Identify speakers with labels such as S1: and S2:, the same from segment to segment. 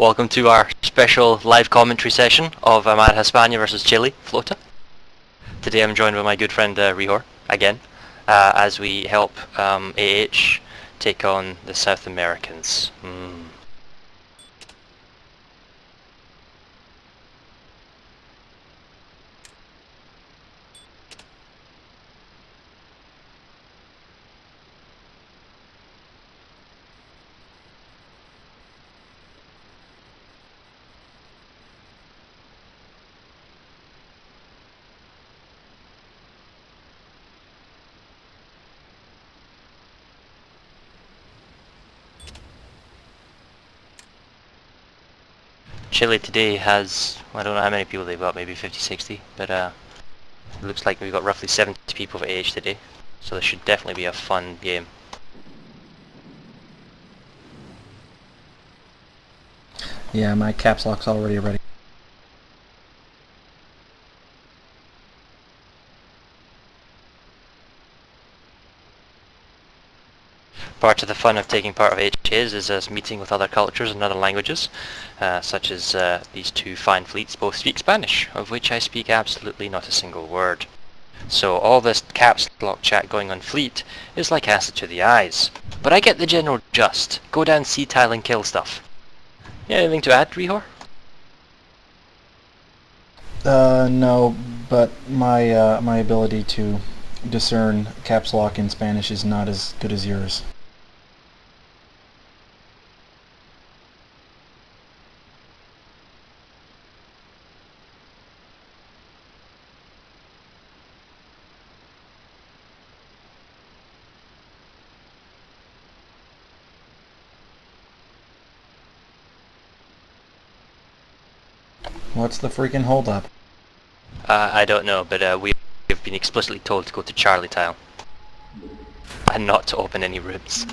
S1: Welcome to our special live commentary session of Armada Hispania versus Chile, Flota. Today I'm joined by my good friend Rihor, again, as we help AH take on the South Americans. Chile today has, I don't know how many people they've got, maybe 50, 60, but it looks like we've got roughly 70 people for AH today, so this should definitely be a fun game.
S2: Yeah, my caps lock's already ready.
S1: Part of the fun of taking part of AH is meeting with other cultures and other languages, such as these two fine fleets both speak Spanish, of which I speak absolutely not a single word. So all this caps lock chat going on fleet is like acid to the eyes. But I get the general gist. Go down sea tile and kill stuff. Yeah, anything to add, Rihor?
S2: No, but my ability to discern caps lock in Spanish is not as good as yours. What's the freaking holdup?
S1: I don't know, but we have been explicitly told to go to Charlie Tile. And not to open any rooms.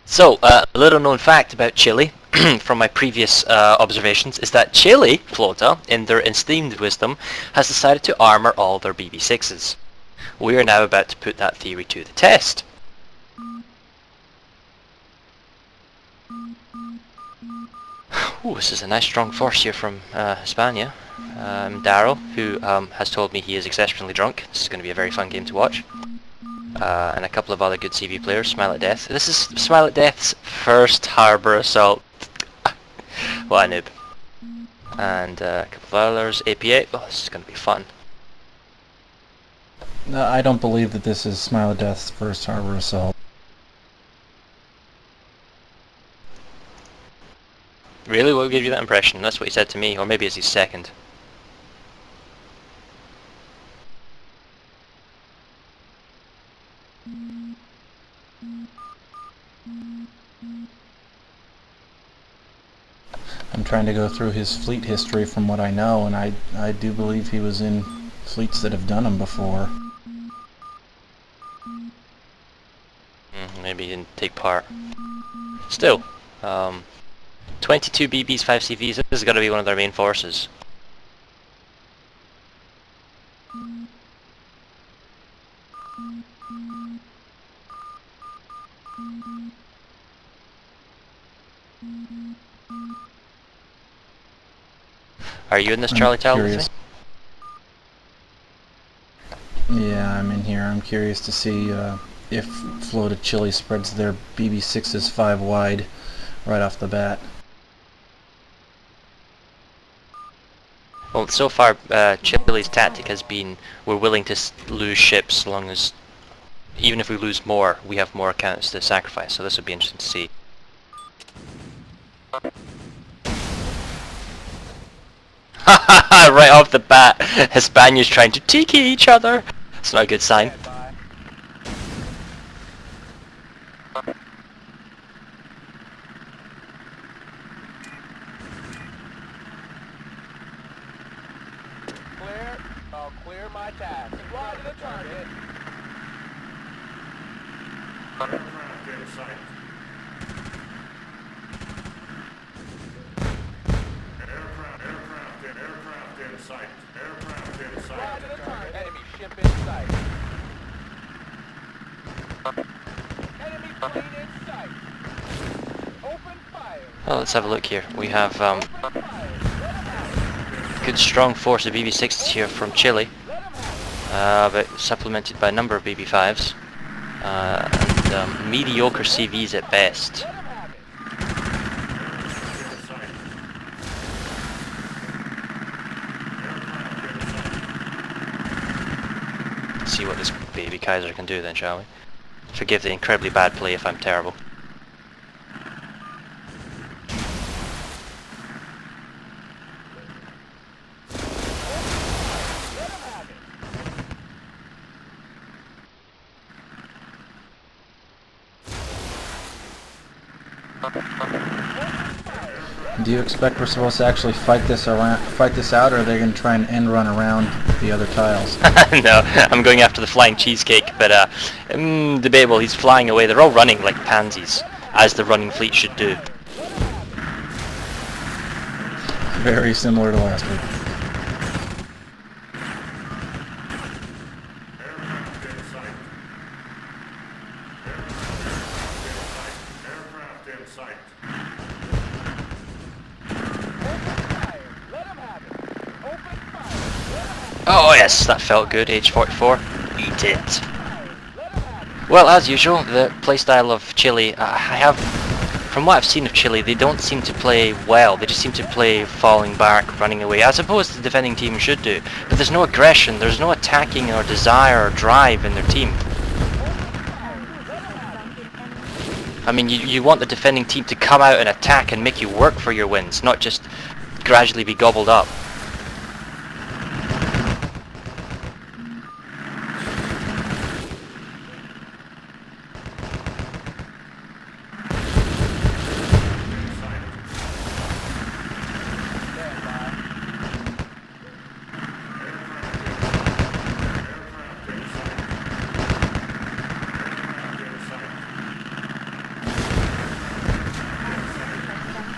S1: So, a little known fact about Chile, from my previous observations, is that Chile, Flota, in their esteemed wisdom, has decided to armour all their BB6s. We are now about to put that theory to the test. Ooh, this is a nice strong force here from Hispania. Daryl, who has told me he is exceptionally drunk. This is going to be a very fun game to watch. And a couple of other good CV players, Smile at Death. This is Smile at Death's first Harbour Assault. What a noob. And a couple of others, APA. Oh, this is going to be fun.
S2: I don't believe that this is Smile at Death's first Harbour Assault.
S1: Really? What gave you that impression? That's what he said to me, or maybe it's his second.
S2: I'm trying to go through his fleet history from what I know, and I do believe he was in fleets that have done them before.
S1: Maybe he didn't take part. Still, 22 BBs, 5 CVs, this has got to be one of their main forces. Are you in this Charlie Tile with
S2: me? Yeah, I'm in here. I'm curious to see if Flota Chile spreads their BB6s 5 wide right off the bat.
S1: Well, so far, Chile's tactic has been, we're willing to lose ships as long as, even if we lose more, we have more accounts to sacrifice, so this would be interesting to see. Right off the bat, Hispania's trying to tiki each other. It's not a good sign.
S3: Clear my task. Right to the target.
S4: Aircraft in sight. Aircraft in sight. Aircraft in sight.
S3: Right to the target. Enemy ship in sight. Enemy plane in sight. Open fire.
S1: Well, let's have a look here. We have good strong force of BB6s here from Chile, but supplemented by a number of BB5s, and mediocre CVs at best. Let's see what this baby Kaiser can do then, shall we? Forgive the incredibly bad play if I'm terrible.
S2: Do you expect we're supposed to actually fight this out, or are they going to try and end run around the other tiles?
S1: No, I'm going after the flying cheesecake, but debatable. He's flying away. They're all running like pansies, as the running fleet should do.
S2: Very similar to last week.
S4: Aircraft in sight.
S1: Oh yes, that felt good. Age 44. Eat it. Well, as usual, the playstyle of Chile, from what I've seen of Chile, they don't seem to play well. They just seem to play falling back, running away, as opposed to the defending team should do. But there's no aggression, there's no attacking or desire or drive in their team. I mean, you want the defending team to come out and attack and make you work for your wins, not just gradually be gobbled up.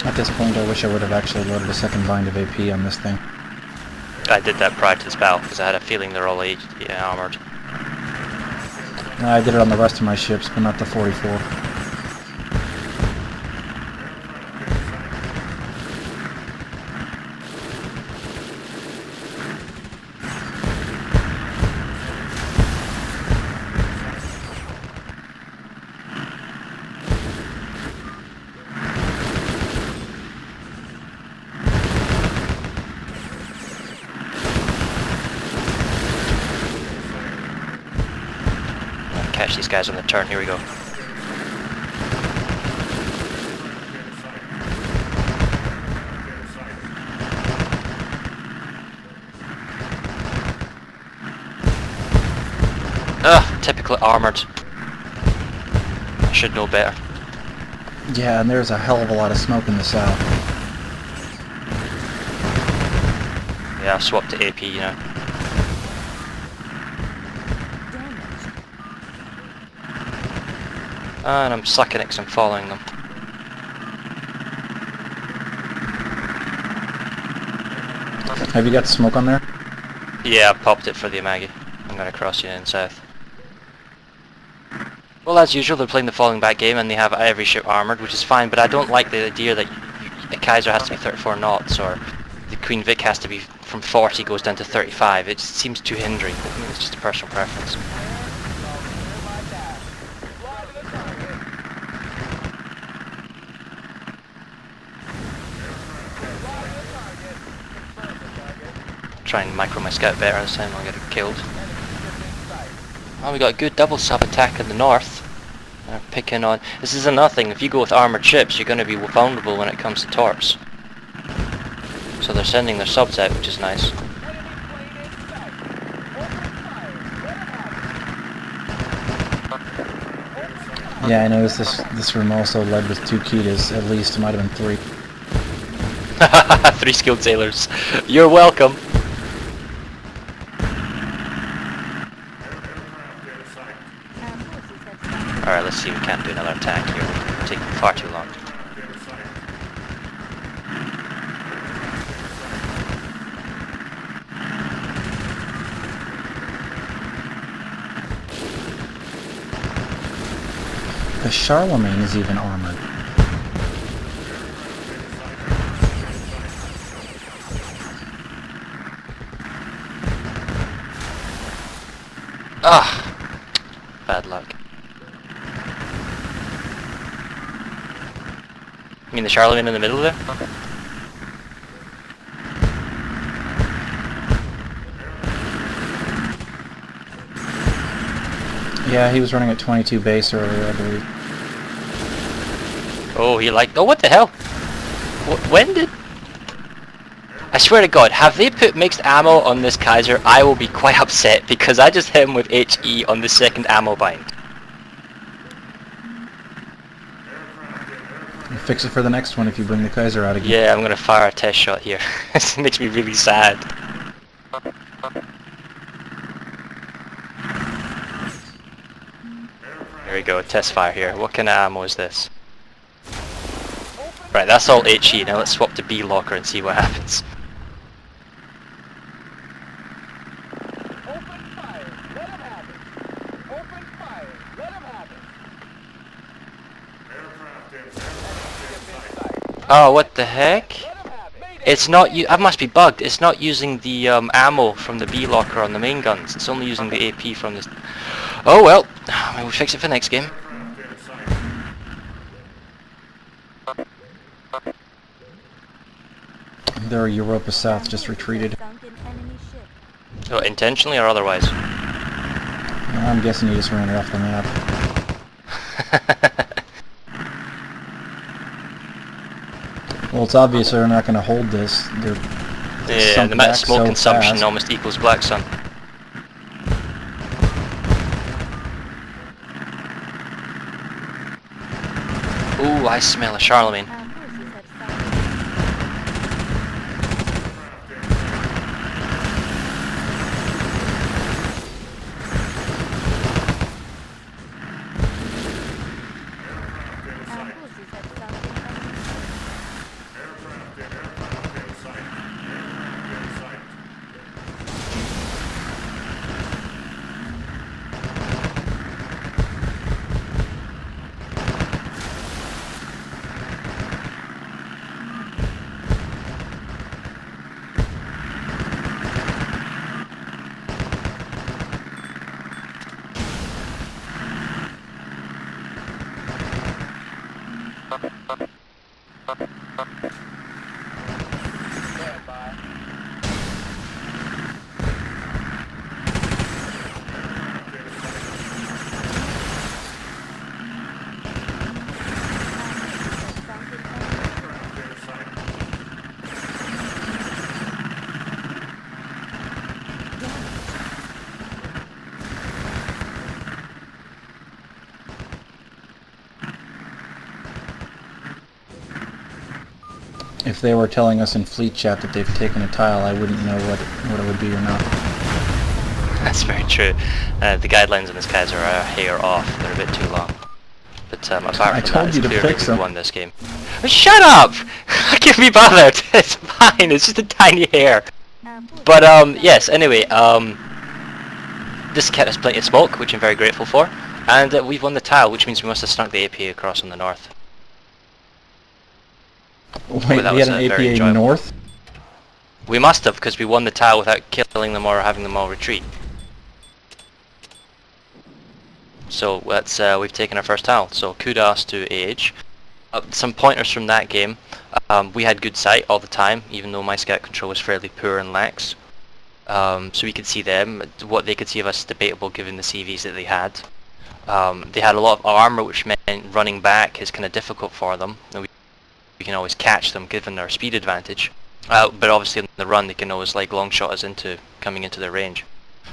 S2: At this point, I wish I would have actually loaded a second bind of AP on this thing.
S1: I did that prior to this battle, because I had a feeling they're all armoured.
S2: I did it on the rest of my ships, but not the 44.
S1: Catch these guys on the turn, here we go. Ugh, typically armoured. I should know better.
S2: Yeah, and there's a hell of a lot of smoke in the south.
S1: Yeah, I've swapped to AP now. And I'm sucking it because I'm following them.
S2: Have you got smoke on there?
S1: Yeah, I popped it for the Amagi. I'm going to cross you in south. Well, as usual, they're playing the falling back game and they have every ship armoured, which is fine, but I don't like the idea that a Kaiser has to be 34 knots, or the Queen Vic has to be from 40 goes down to 35. It just seems too hindering. I mean, it's just a personal preference. Try and micro my scout better this time, I'll get it killed. Oh, we got a good double sub attack in the north. They're picking on... This is another thing, if you go with armoured ships, you're going to be vulnerable when it comes to torps. So they're sending their subs out, which is nice.
S2: Yeah, I noticed this room also led with 2 Kitas, at least. It might have been 3.
S1: 3 skilled sailors. You're welcome. Alright, let's see if we can't do another attack here. We're taking far too long.
S2: The Charlemagne is even armored.
S1: Ah! Bad luck. You mean the Charlemagne in the middle there?
S2: Yeah, he was running at 22 base earlier, I believe.
S1: Oh, he liked... Oh, what the hell? When did... I swear to God, have they put mixed ammo on this Kaiser? I will be quite upset because I just hit him with HE on the second ammo bind.
S2: You fix it for the next one if you bring the Kaiser out again.
S1: Yeah, I'm gonna fire a test shot here. This makes me really sad. There we go, test fire here. What kind of ammo is this? Right, that's all HE. Now let's swap to B locker and see what happens.
S3: Open fire. Let him have it. Open fire. Let him have it.
S4: Aircraft in sight.
S1: Oh, what the heck?
S3: Let him have it.
S1: It's not I must be bugged. It's not using the ammo from the B locker on the main guns. It's only using the AP from this. Oh well, we'll fix it for next game.
S4: Aircraft in sight.
S2: Their Europa South just retreated.
S1: Oh, intentionally or otherwise?
S2: I'm guessing he just ran it off the map. Well, it's obvious they're not going to hold this. They're
S1: Yeah,
S2: sunk
S1: the amount of
S2: back
S1: smoke
S2: so
S1: consumption
S2: fast.
S1: almost equals Black Sun. Ooh, I smell a Charlemagne.
S4: Aircraft in sight. Aircraft in sight.
S3: Stand by.
S4: Aircraft in sight.
S2: If they were telling us in fleet chat that they've taken a tile, I wouldn't know what it would be or not.
S1: That's very true. The guidelines on this Kaiser are a hair off. They're a bit too long. But apart from
S2: I told
S1: that,
S2: you
S1: it's
S2: to
S1: clearly
S2: fix
S1: we've
S2: them.
S1: won this game. Shut up! I can't be bothered. It's fine. It's just a tiny hair. But yes. Anyway, this kept us plenty of smoke, which I'm very grateful for, and we've won the tile, which means we must have snuck the APA across on the north.
S2: Wait,
S1: that
S2: we
S1: was
S2: had an
S1: very
S2: APA
S1: enjoyable.
S2: north?
S1: We must have, because we won the tile without killing them or having them all retreat. So that's we've taken our first tile. So kudos to AH. Some pointers from that game. We had good sight all the time, even though my scout control was fairly poor and lax. So we could see them. What they could see of us is debatable given the CVs that they had. They had a lot of armor, which meant running back is kind of difficult for them. And we can always catch them given their speed advantage. But obviously in the run they can always like long shot us into coming into their range.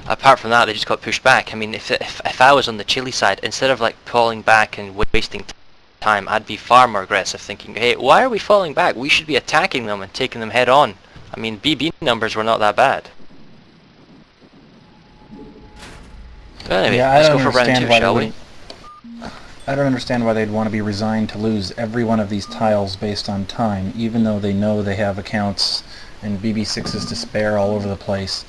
S1: Apart from that, they just got pushed back. I mean, if I was on the Chile side, instead of like falling back and wasting time, I'd be far more aggressive, thinking, hey, why are we falling back? We should be attacking them and taking them head on. I mean, BB numbers were not that bad. But anyway,
S2: Yeah, I
S1: let's
S2: don't
S1: go for round
S2: understand
S1: 2,
S2: why
S1: shall
S2: they
S1: we?
S2: I don't understand why they'd want to be resigned to lose every one of these tiles based on time, even though they know they have accounts and BB6s to spare all over the place.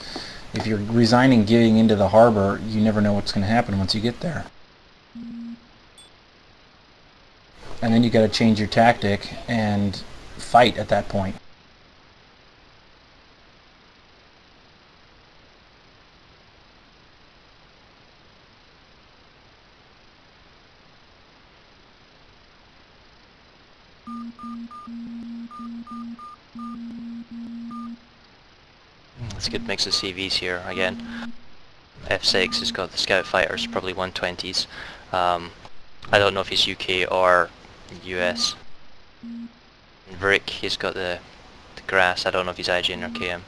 S2: If you're resigning getting into the harbor, you never know what's going to happen once you get there. And then you got to change your tactic and fight at that point.
S1: It's a good mix of CVs here again. F6 has got the scout fighters, probably 120s. I don't know if he's UK or US. Vrick, he's got the grass. I don't know if he's IGN or KM.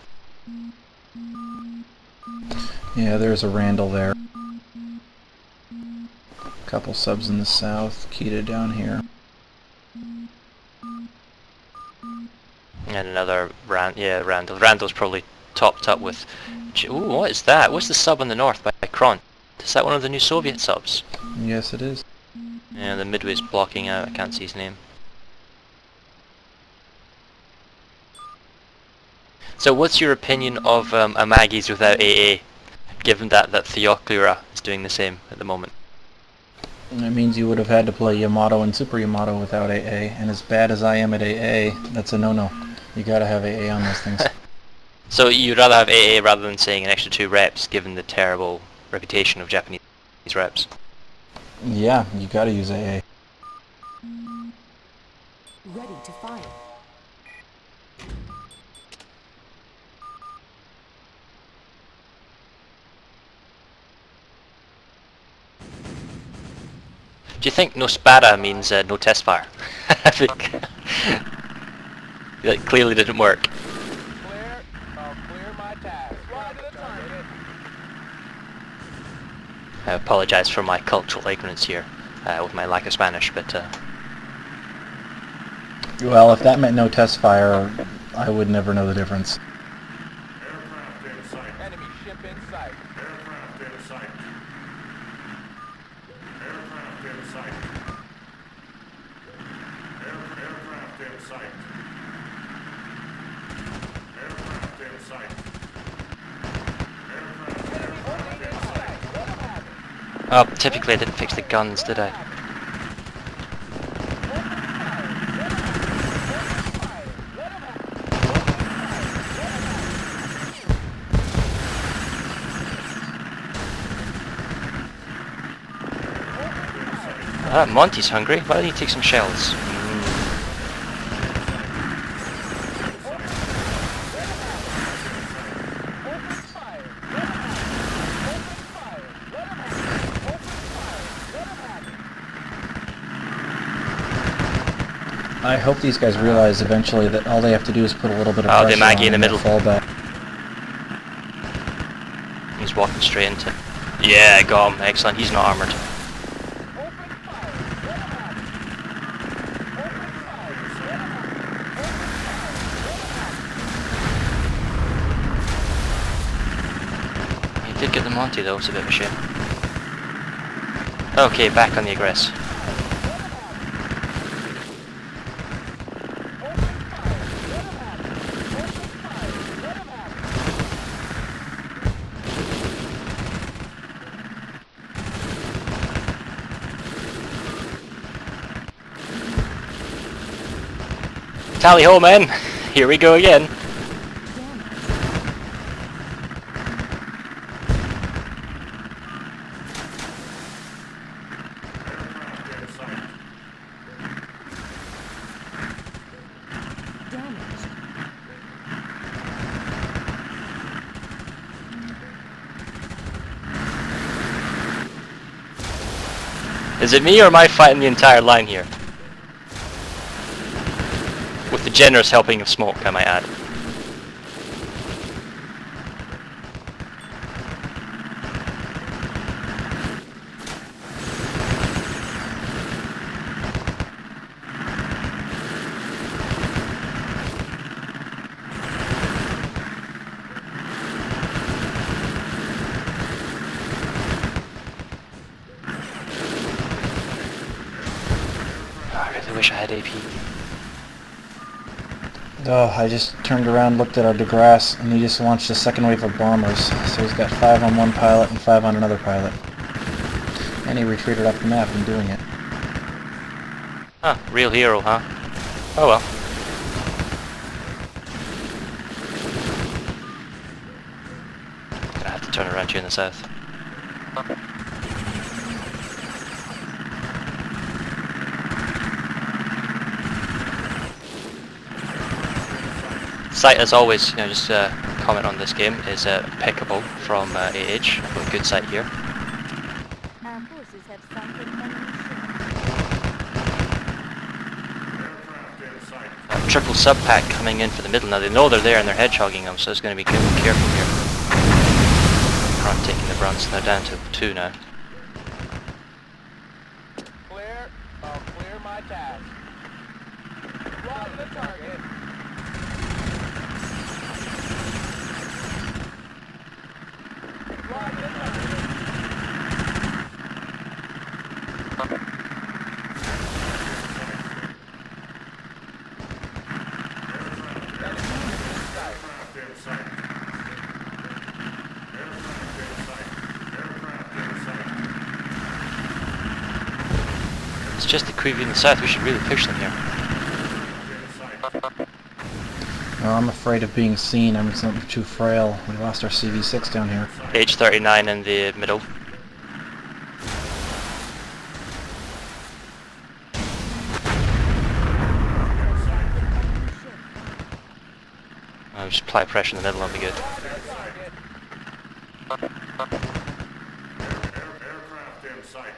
S2: Yeah, there's a Randall there. Couple subs in the south, Kita down here.
S1: And another Randall. Randall's probably topped up with... Ooh, what is that? What's the sub on the north by Kron? Is that one of the new Soviet subs?
S2: Yes, it is.
S1: Yeah, the Midway's blocking out. I can't see his name. So what's your opinion of Amagis without AA, given that Theoclura is doing the same at the moment?
S2: That means you would have had to play Yamato and Super Yamato without AA, and as bad as I am at AA, that's a no-no. You gotta have AA on those things.
S1: So you'd rather have AA rather than saying an extra 2 reps, given the terrible reputation of Japanese reps?
S2: Yeah, you gotta use AA.
S5: Ready to fire.
S1: Do you think no spada means no test fire? I think that clearly didn't work.
S3: Clear. I'll clear my task. Fly to the target.
S1: I apologise for my cultural ignorance here, with my lack of Spanish, but
S2: Well, if that meant no test fire, I would never know the difference.
S4: Aircraft in sight.
S3: Enemy ship in sight.
S4: Aircraft in sight. Aircraft in sight. Aircraft in sight. Aircraft in sight. Aircraft in sight.
S1: oh, typically I didn't fix the guns, did I? Ah, Monty's hungry. Why don't you take some shells?
S2: I hope these guys realize eventually that all they have to do is put a little bit of
S1: Oh, the
S2: pressure
S1: Maggie
S2: on
S1: in the
S2: and they'll
S1: middle.
S2: fall back.
S1: He's walking straight into... Yeah, got him. Excellent. He's not armoured. He did get the Monty though, it's a bit of a shame. Okay, back on the aggress. Tally ho, men! Here we go again.
S5: Damaged.
S1: Is it me or am I fighting the entire line here? With the generous helping of smoke, I might add. I really wish I had AP.
S2: Oh, I just turned around, looked at our DeGrasse, and he just launched a second wave of bombers. So he's got 5 on one pilot and 5 on another pilot. And he retreated up the map in doing it.
S1: Huh, real hero, huh? Oh well. Gonna have to turn around here in the south. Sight, as always, you know, just comment on this game, is impeccable from AH. I've got a good sight here.
S5: Our forces have sunk an enemy ship.
S4: Aircraft in sight.
S1: Triple sub pack coming in for the middle. Now they know they're there and they're hedgehogging them, so it's going to be careful here. Front taking the brunt, so they're down to 2 now.
S3: Clear. I'll clear my task. Right the target. Right the target.
S4: Aircraft in sight. Aircraft in sight. Aircraft in sight.
S1: It's just the creepy in the south, we should really push them here.
S4: In sight.
S2: Oh, I'm afraid of being seen. I'm something too frail. We lost our CV6 down here.
S1: H39 in the middle. Just apply pressure in the middle, that'll be good.
S4: Aircraft in sight.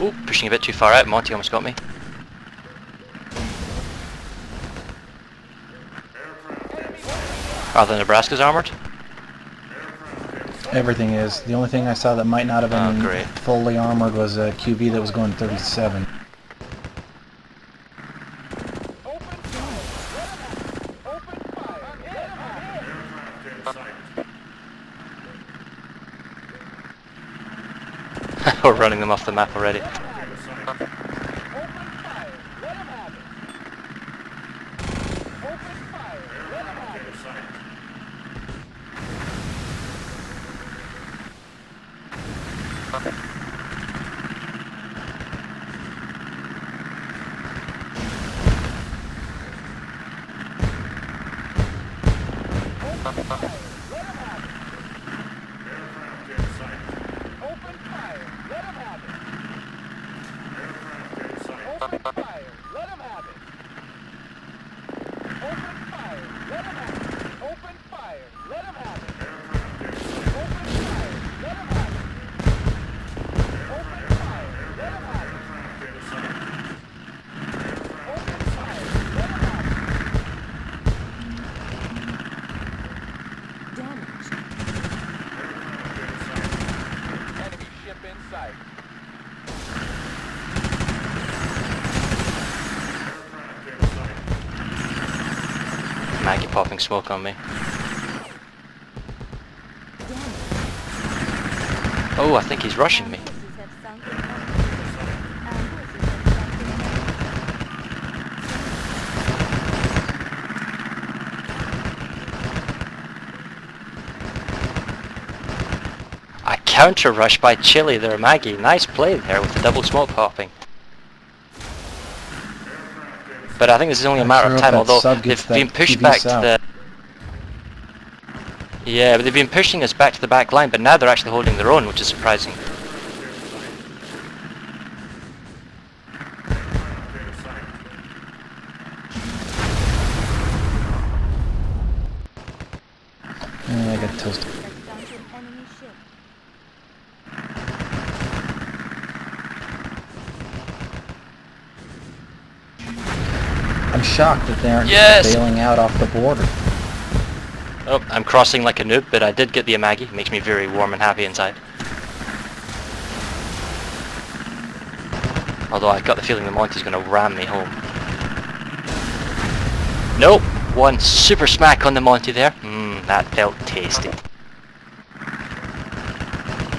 S1: Ooh, pushing a bit too far out. Monty almost got me. Are the Nebraska's armoured?
S2: Everything is. The only thing I saw that might not have been
S1: great.
S2: fully armored was a QB that was going 37.
S3: Open fire. Open fire.
S4: Aircraft in sight.
S1: We're running them off the map already.
S4: In sight.
S3: Open fire. Let him have it. Open fire. Let him have
S4: In
S3: it.
S4: sight.
S3: Open fire. Let him have it.
S4: Aircraft in sight.
S3: Open fire. Let him have it.
S4: Aircraft in sight.
S3: Open fire. Let him have it. Open fire. Let him have it. Open fire. Let him have it.
S4: Aircraft in sight.
S3: Open fire. Let him have it. Open fire. Let him have it.
S4: Aircraft in sight.
S3: Open fire. Let him have it.
S5: Damage.
S4: Aircraft in sight.
S3: Enemy ship in sight.
S4: Aircraft in sight.
S1: Maggie popping smoke on me. Oh, I think he's rushing me.
S5: Forces have sunk an enemy ship. Our forces have sunk an
S1: A counter rush by Chile there, Maggie. Nice play there with the double smoke popping. But I think this is only a matter of time, although they've been pushed back to the... Yeah, but they've been pushing us back to the back line, but now they're actually holding their own, which is surprising.
S2: I got toasted.
S5: have sunk an enemy ship.
S2: I'm shocked that they aren't
S1: Yes!
S2: bailing out off the border.
S1: Oh, I'm crossing like a noob, but I did get the Amagi. Makes me very warm and happy inside. Although I got the feeling the Monty's going to ram me home. Nope! One super smack on the Monty there. That felt tasty.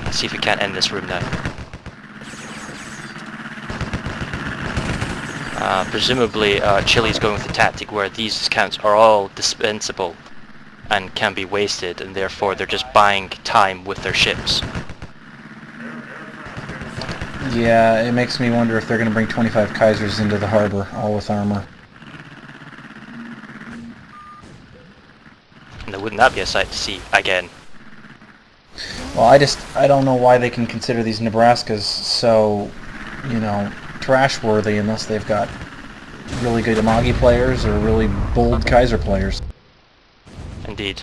S1: Let's see if we can't end this room now. Presumably Chile's going with the tactic where these counts are all dispensable and can be wasted, and therefore they're just buying time with their ships.
S2: Yeah, it makes me wonder if they're going to bring 25 Kaisers into the harbor, all with armor.
S1: And wouldn't that be a sight to see again?
S2: Well, I don't know why they can consider these Nebraskas so, you know, trash-worthy unless they've got really good Amagi players or really bold Kaiser players.
S1: Indeed.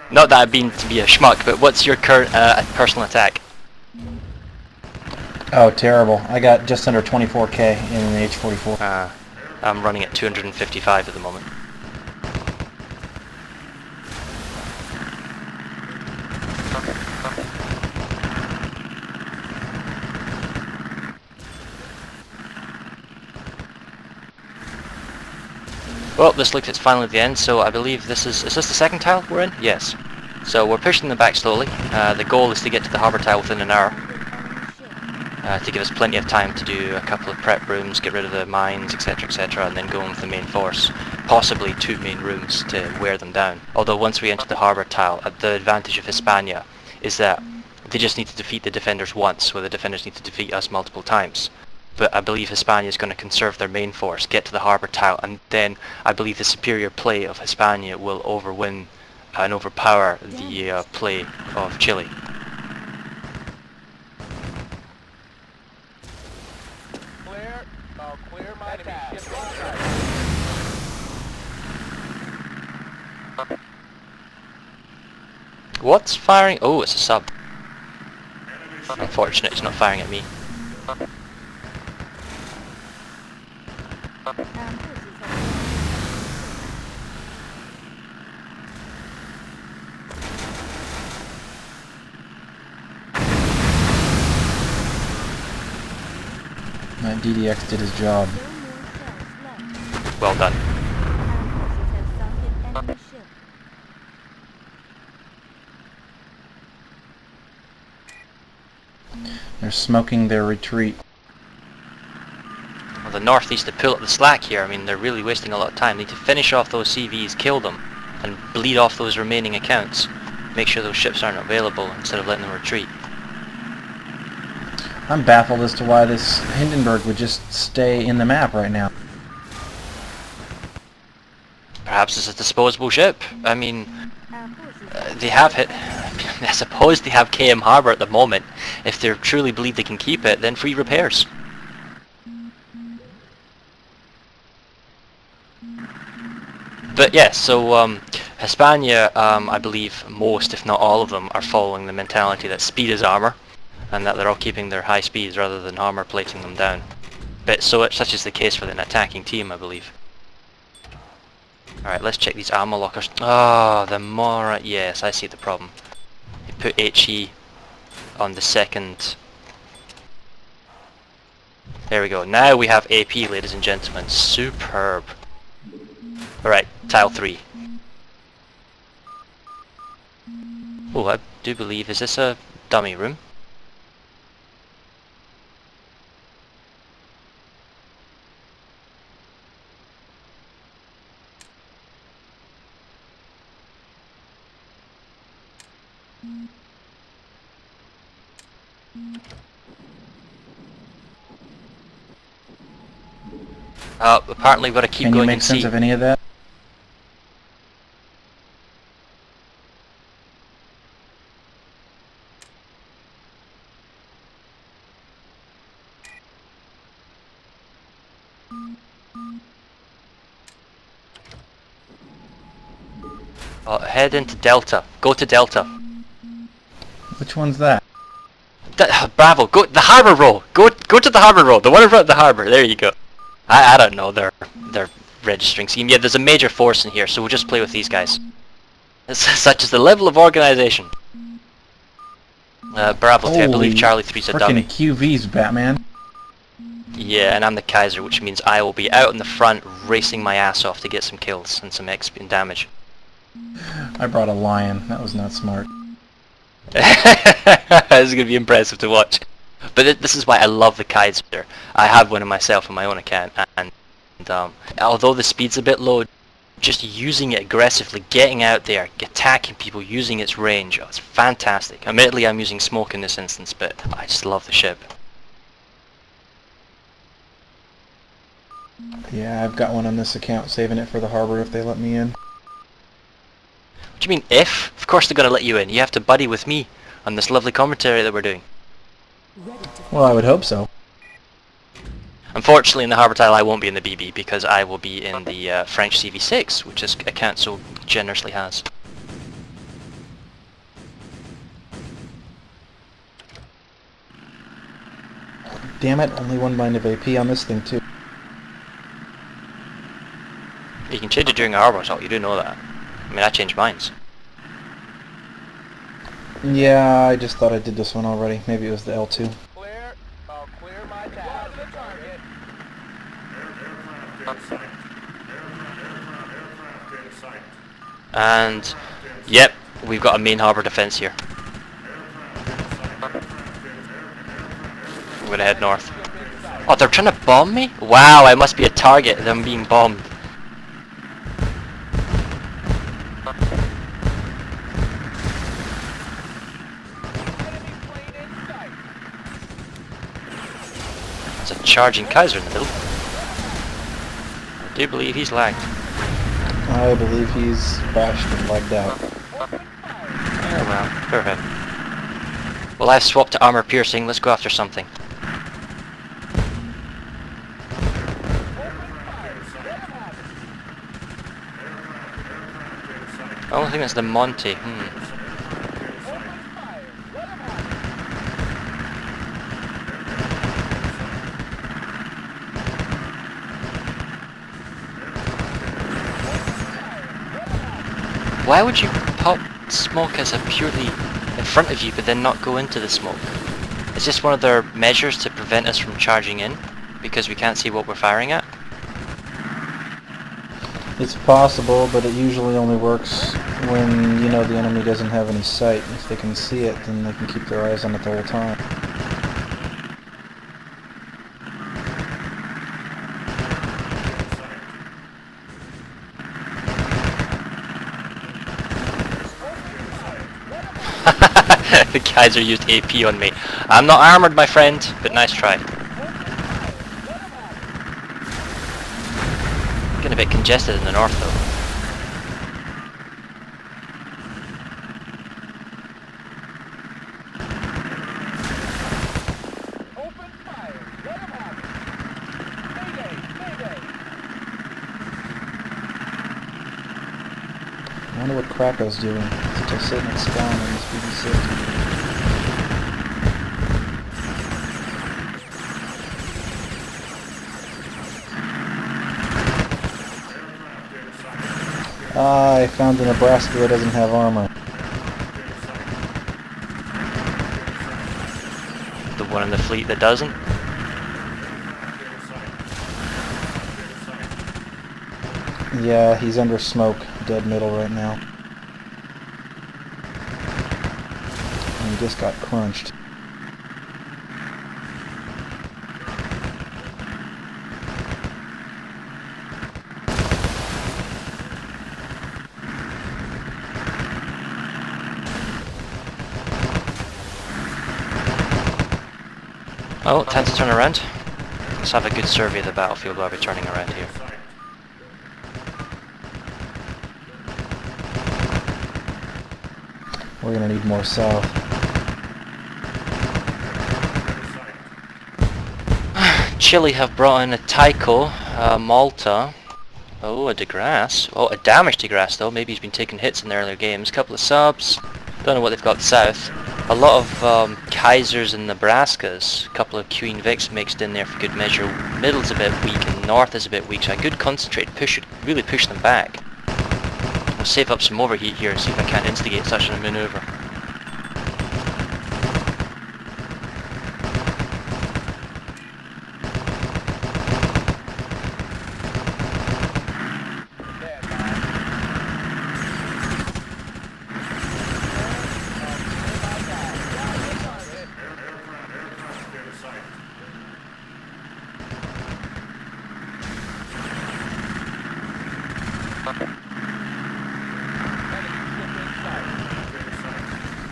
S1: Not that I mean to be a schmuck, but what's your current personal attack?
S2: Oh, terrible. I got just under 24k in an H-44.
S1: I'm running at 255 at the moment. Well, this looks it's finally the end, so I believe this is this the second tile we're in? Yes. So we're pushing them back slowly. The goal is to get to the harbour tile within an hour, to give us plenty of time to do a couple of prep rooms, get rid of the mines, etc, and then go in with the main force. Possibly 2 main rooms to wear them down. Although once we enter the harbour tile, the advantage of Hispania is that they just need to defeat the defenders once, where the defenders need to defeat us multiple times. But I believe Hispania is going to conserve their main force, get to the harbour tile, and then I believe the superior play of Hispania will overwin and overpower the play of Chile.
S3: Clear my task.
S1: What's firing? Oh, it's a sub. Unfortunate, it's not firing at me.
S2: That DDX did his job.
S1: Well done.
S2: They're smoking their retreat.
S1: Well, the North needs to pull up the slack here. I mean, they're really wasting a lot of time. They need to finish off those CVs, kill them, and bleed off those remaining accounts. Make sure those ships aren't available instead of letting them retreat.
S2: I'm baffled as to why this Hindenburg would just stay in the map right now.
S1: Perhaps it's a disposable ship. I mean, they have hit. I suppose they have KM Harbour at the moment. If they truly believe they can keep it, then free repairs. But yes, so Hispania, I believe most, if not all of them, are following the mentality that speed is armour, and that they're all keeping their high speeds rather than armour plating them down. But such is the case for an attacking team, I believe. Alright, let's check these ammo lockers. Oh, the Mora. Yes, I see the problem. You put HE on the second. There we go. Now we have AP, ladies and gentlemen. Superb. Alright, tile 3. Oh, I do believe, is this a dummy room? Apparently we've got to keep
S2: Can you
S1: going
S2: make
S1: and
S2: sense
S1: see.
S2: of any of that?
S1: Head into Delta. Go to Delta.
S2: Which one's that?
S1: Bravo. Go the harbour row. Go to the harbour row. The one in front of the harbour. There you go. I don't know their registering scheme. Yeah, there's a major force in here, so we'll just play with these guys. Such is the level of organisation. Bravo 3. I believe Charlie 3's a dummy.
S2: Frickin' QV's, Batman.
S1: Yeah, and I'm the Kaiser, which means I will be out in the front racing my ass off to get some kills and some XP and damage.
S2: I brought a lion. That was not smart.
S1: This is going to be impressive to watch. But this is why I love the Kaiser. I have one of myself on my own account, and although the speed's a bit low, just using it aggressively, getting out there, attacking people, using its range, it's fantastic. Admittedly, I'm using smoke in this instance, but I just love the ship.
S2: Yeah, I've got one on this account, saving it for the harbor if they let me in.
S1: What do you mean if? Of Of course they're going to let you in. You have to buddy with me on this lovely commentary that we're doing.
S2: Well, I would hope so.
S1: Unfortunately, in the Harbour Tile I won't be in the BB because I will be in the French CV6, which this account so generously has.
S2: Damn it, only one bind of AP on this thing too.
S1: You can change it during a Harbour Assault, you do know that. I mean, I changed mines.
S2: Yeah, I just thought I did this one already. Maybe it was the L2.
S3: Clear. Clear my tab. The target.
S4: Aircraft in sight. Aircraft in sight.
S1: And, yep, we've got a main harbour defence here. I'm gonna head north. Oh, they're trying to bomb me? Wow, I must be a target. I'm being bombed. There's a charging Kaiser in the middle. I do believe he's lagged.
S2: I believe he's crashed and legged out.
S1: Oh well, for him. Well, I've swapped to armor piercing. Let's go after something. I don't think that's the Monty. Why would you pop smoke as a purely in front of you but then not go into the smoke? Is this one of their measures to prevent us from charging in because we can't see what we're firing at?
S2: It's possible, but it usually only works when, you know, the enemy doesn't have any sight. If they can see it, then they can keep their eyes on it the whole time.
S1: The Kaiser used AP on me. I'm not armoured, my friend, but nice try. Getting a bit congested in the north though.
S3: Open fire. Let him have it. Mayday.
S2: I wonder what Krakow's doing. He's just sitting at spawn on this BBC. I found a Nebraska that doesn't have armor.
S1: The one in the fleet that doesn't.
S2: Yeah, he's under smoke, dead middle right now. And he just got crunched.
S1: Oh, time to turn around. Let's have a good survey of the battlefield while we're turning around here.
S2: We're gonna need more south.
S1: Chile have brought in a Tycho, Malta. Oh, a DeGrasse. Oh, a damaged DeGrasse though. Maybe he's been taking hits in the earlier games. Couple of subs. Don't know what they've got south. A lot of Kaisers and Nebraskas. A couple of Queen Vics mixed in there for good measure. Middle's a bit weak and north is a bit weak, so a good concentrated push should really push them back. I'll save up some overheat here and see if I can instigate such a maneuver.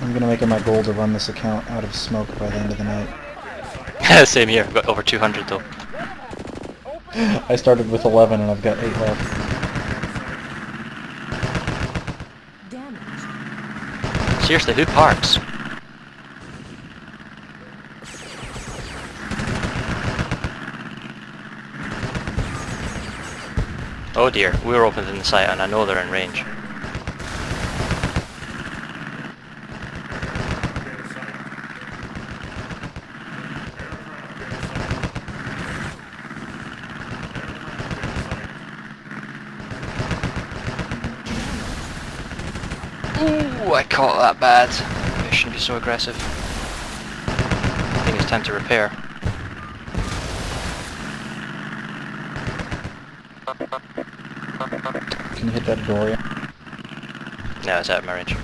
S2: I'm gonna make it my goal to run this account out of smoke by the end of the night.
S1: Same here, I've got over 200 though.
S2: I started with 11 and I've got 8 left.
S5: Damage.
S1: Seriously, who parks? Oh dear, we were open in the site and I know they're in range. Ooh, I caught that bad. I shouldn't be so aggressive. I think it's time to repair.
S2: Can you hit that door yet?
S1: No, it's out of my range.
S3: Fly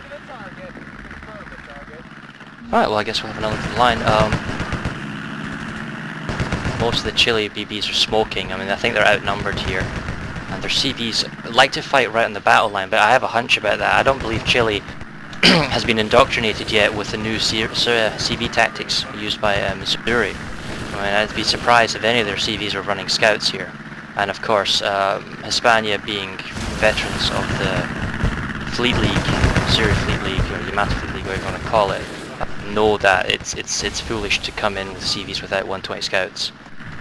S3: to the target. Confirm the target.
S1: Alright, well I guess we'll have another look at the line. Most of the Chile BBs are smoking. I mean, I think they're outnumbered here. And their CVs like to fight right on the battle line, but I have a hunch about that. I don't believe Chile has been indoctrinated yet with the new CV tactics used by Missouri. I mean, I'd be surprised if any of their CVs were running scouts here. And of course, Hispania being veterans of the Fleet League, Missouri Fleet League, or the Yamato Fleet League, whatever you want to call it, know that it's foolish to come in with CVs without 120 scouts.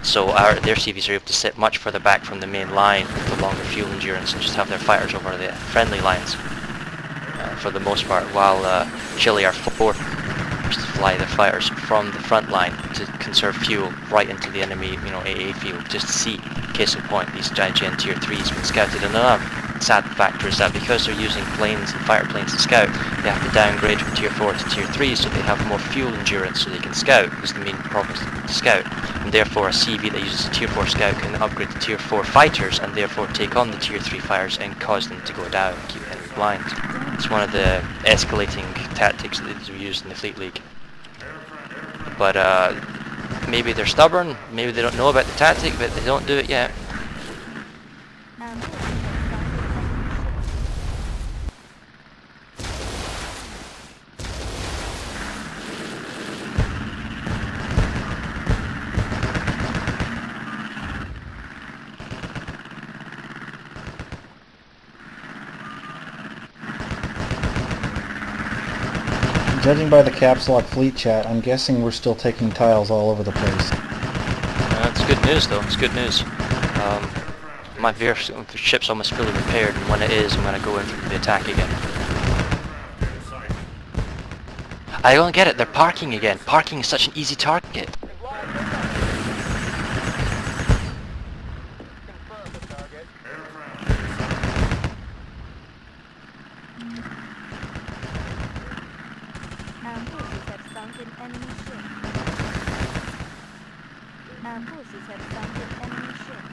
S1: So their CVs are able to sit much further back from the main line with the longer fuel endurance and just have their fighters over the friendly lines for the most part, while Chile are forced to fly the fighters from the front line to conserve fuel right into the enemy, AA field, just to see. Case in point, these IGN Tier 3s been scouted. And another sad factor is that because they're using planes and fighter planes to scout, they have to downgrade from Tier 4 to Tier 3 so they have more fuel endurance so they can scout, because the main problem is to scout. And therefore a CV that uses a Tier 4 scout can upgrade to Tier 4 fighters and therefore take on the Tier 3 fighters and cause them to go down and keep the enemy blind. It's one of the escalating tactics that is used in the Fleet League. But maybe they're stubborn, maybe they don't know about the tactic, but they don't do it yet.
S2: Judging by the caps lock fleet chat, I'm guessing we're still taking tiles all over the place.
S1: It's good news though, it's good news. My ship's almost fully repaired, and when it is, I'm going to go in for the attack again. I don't get it, they're parking again. Parking is such an easy target.
S3: Confirm the target.
S5: Our forces have sunk an enemy ship. Our forces have sunk an enemy ship.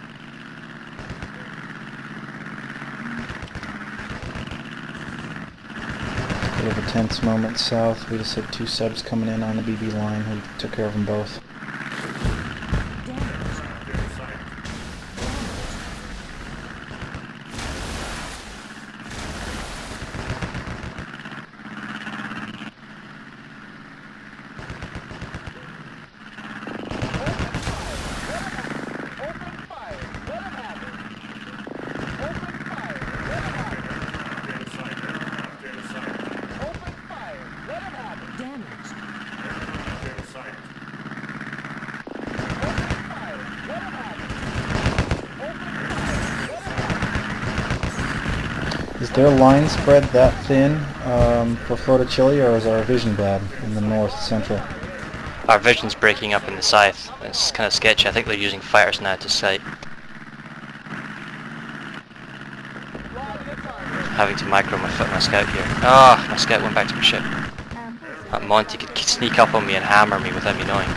S2: Bit of a tense moment south. We just had 2 subs coming in on the BB line. We took care of them both. Is their line spread that thin for Flota Chile, or is our vision bad in the north central?
S1: Our vision's breaking up in the south. It's kind of sketchy. I think they're using fighters now to sight. Having to micro my scout here. Ah, my scout went back to my ship. That Monty could sneak up on me and hammer me without me knowing.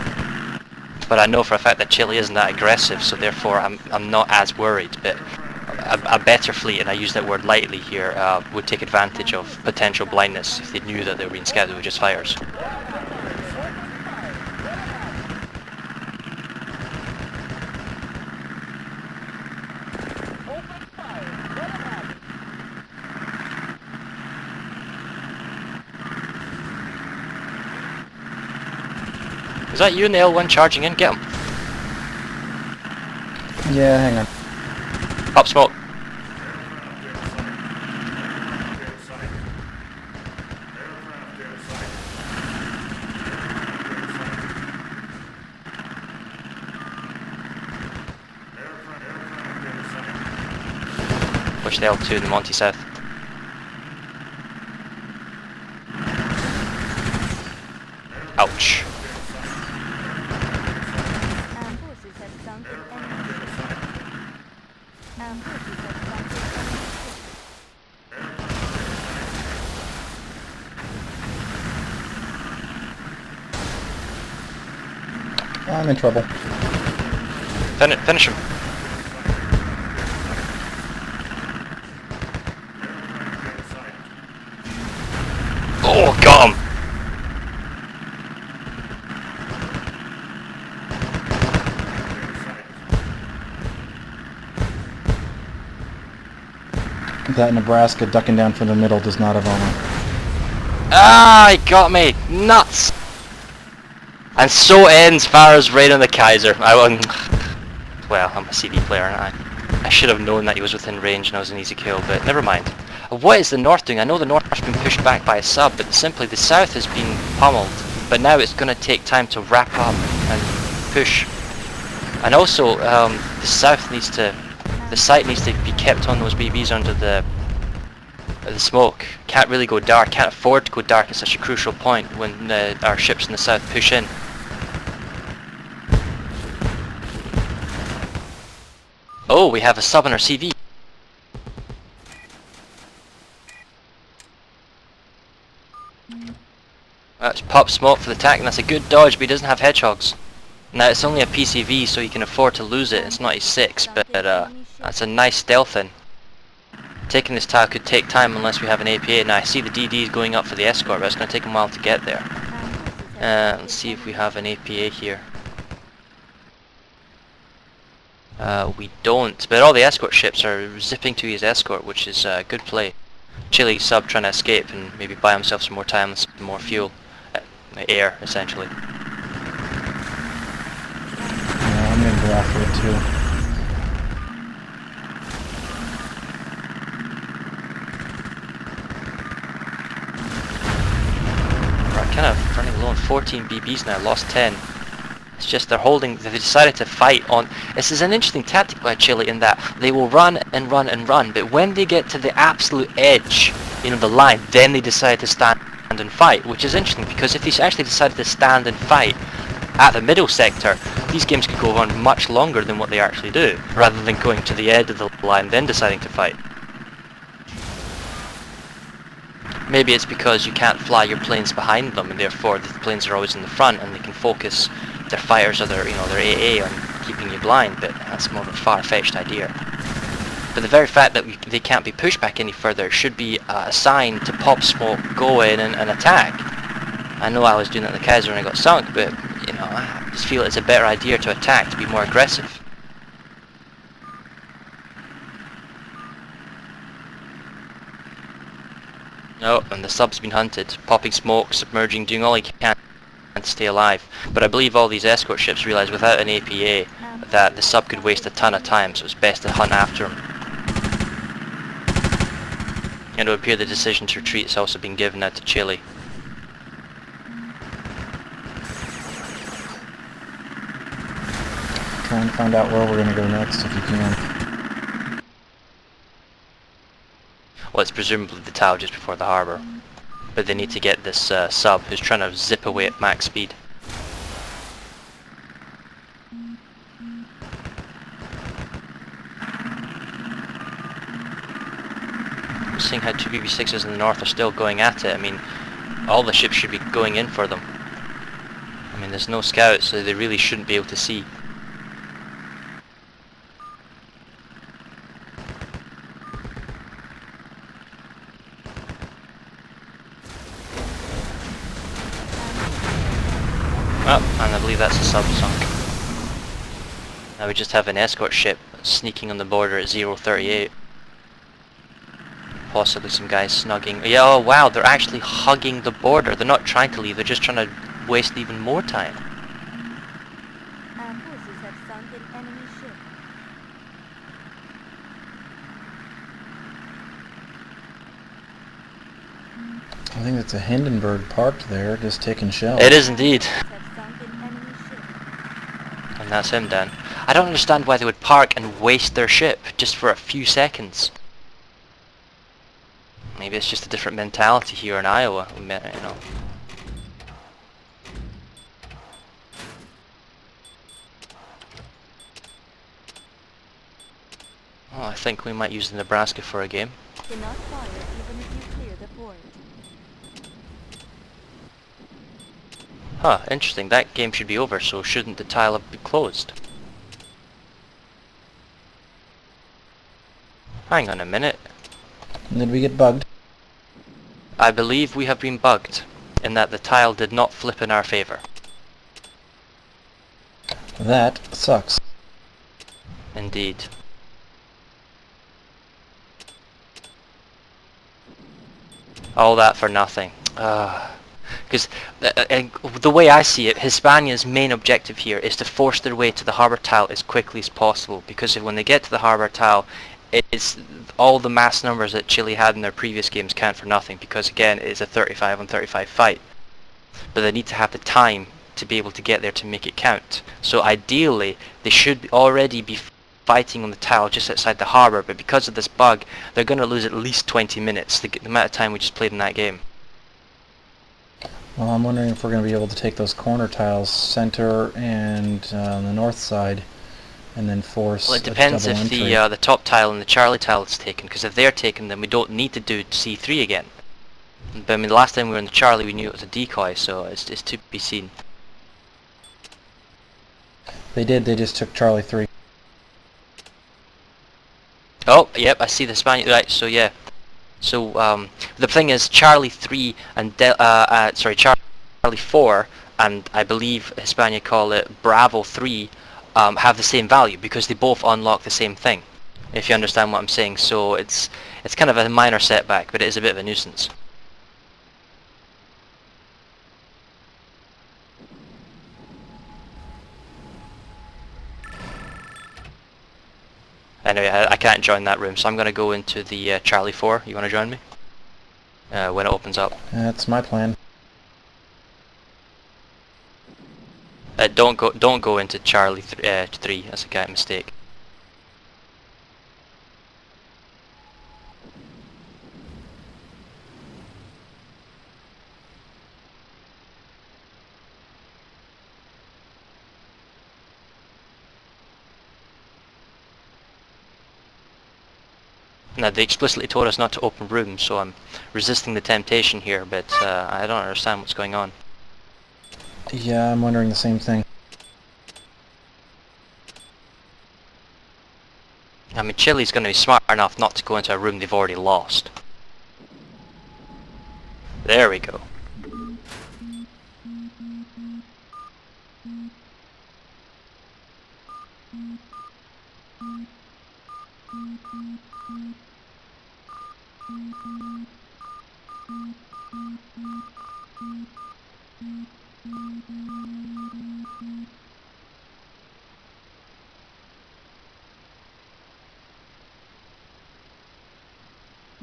S1: But I know for a fact that Chile isn't that aggressive, so therefore I'm not as worried. But a better fleet, and I use that word lightly here, would take advantage of potential blindness if they knew that they were being scouted with just fighters. Is that you in the L1 charging in? Get him!
S2: Yeah, hang on.
S1: Pop smoke. Push the L2 in the Monty South. Ouch.
S5: Our forces have sunk an enemy ship. Our forces have sunk an enemy ship.
S2: I'm in trouble.
S1: Finish him. Oh, got him!
S2: That Nebraska ducking down from the middle does not have armor.
S1: Ah, he got me! Nuts! And so ends Farah's reign on the Kaiser. Well, I'm a CD player, aren't I? I should have known that he was within range and I was an easy kill, but never mind. What is the North doing? I know the North has been pushed back by a sub, but simply the South has been pummeled. But now it's going to take time to wrap up and push. And also, the South needs to... The site needs to be kept on those BBs under the smoke. Can't really go dark, can't afford to go dark at such a crucial point when our ships in the South push in. Oh, we have a sub on our CV. That's pop smoke for the attack, and that's a good dodge, but he doesn't have hedgehogs. Now it's only a PCV, so he can afford to lose it. It's not a 6, but that's a nice stealth in. Taking this tile could take time unless we have an APA. Now I see the DDs going up for the escort, but it's going to take a while to get there. Let's see if we have an APA here. We don't, but all the escort ships are zipping to his escort, which is good play. Chile sub trying to escape and maybe buy himself some more time and some more fuel. Air, essentially.
S2: Yeah, I'm gonna go after it too.
S1: We're kind of running low on 14 BBs now, lost 10. It's just they've decided to fight on... This is an interesting tactic by Chile in that they will run and run and run, but when they get to the absolute edge, the line, then they decide to stand and fight, which is interesting because if they actually decided to stand and fight at the middle sector, these games could go on much longer than what they actually do, rather than going to the edge of the line then deciding to fight. Maybe it's because you can't fly your planes behind them, and therefore the planes are always in the front and they can focus their fires or their AA on keeping you blind, but that's more of a far-fetched idea. But the very fact that they can't be pushed back any further should be a sign to pop smoke, go in and attack. I know I was doing that in the Kaiser when I got sunk, but I just feel it's a better idea to attack, to be more aggressive. Oh, and the sub's been hunted, popping smoke, submerging, doing all he can to stay alive. But I believe all these escort ships realise without an APA that the sub could waste a ton of time, so it's best to hunt after him. And it would appear the decision to retreat has also been given out to Chile.
S2: Trying to find out where we're going to go next, if you can.
S1: Well, it's presumably the tile just before the harbour. But they need to get this sub who's trying to zip away at max speed. Seeing how two BB6s in the north are still going at it, I mean, all the ships should be going in for them. I mean, there's no scouts, so they really shouldn't be able to see. Oh, and I believe that's a sub sunk. Now we just have an escort ship sneaking on the border at 038. Possibly some guys snugging. Yeah, oh wow, they're actually hugging the border. They're not trying to leave, they're just trying to waste even more time.
S5: Our forces have sunk an enemy ship.
S2: think it's a Hindenburg parked there, just taking shells.
S1: It is indeed.
S5: Have sunk an enemy ship.
S1: And that's him, Dan. I don't understand why they would park and waste their ship just for a few seconds. Maybe it's just a different mentality here in Iowa, you know. Oh, I think we might use the Nebraska for a game.
S5: Cannot fire even if you clear the port.
S1: Huh, interesting. That game should be over, so shouldn't the tile have been closed? Hang on a minute.
S2: Did we get bugged?
S1: I believe we have been bugged, in that the tile did not flip in our favour.
S2: That sucks.
S1: Indeed. All that for nothing. Because the way I see it, Hispania's main objective here is to force their way to the harbour tile as quickly as possible, because when they get to the harbour tile, it's all the mass numbers that Chile had in their previous games count for nothing, because again it is a 35 on 35 fight. But they need to have the time to be able to get there to make it count. So ideally they should already be fighting on the tile just outside the harbour, but because of this bug they're going to lose at least 20 minutes, the amount of time we just played in that game.
S2: Well, I'm wondering if we're going to be able to take those corner tiles, center and the north side, and then force.
S1: Well, it depends if the top tile and the Charlie tile is taken, because if they're taken then we don't need to do C3 again. But I mean, the last time we were in the Charlie we knew it was a decoy, so it's to be seen.
S2: They just took Charlie 3.
S1: Oh, yep, I see the Spanish, right, so yeah. So, the thing is, Charlie 3 and, Charlie 4, and I believe Hispania call it Bravo 3, have the same value, because they both unlock the same thing, if you understand what I'm saying. So it's kind of a minor setback, but it is a bit of a nuisance. Anyway, I can't join that room, so I'm going to go into the Charlie 4. You want to join me? When it opens up.
S2: That's my plan.
S1: Don't go into Charlie 3. That's a kind of mistake. Now, they explicitly told us not to open rooms, so I'm resisting the temptation here, but I don't understand what's going on.
S2: Yeah, I'm wondering the same thing.
S1: I mean, Chile's going to be smart enough not to go into a room they've already lost. There we go.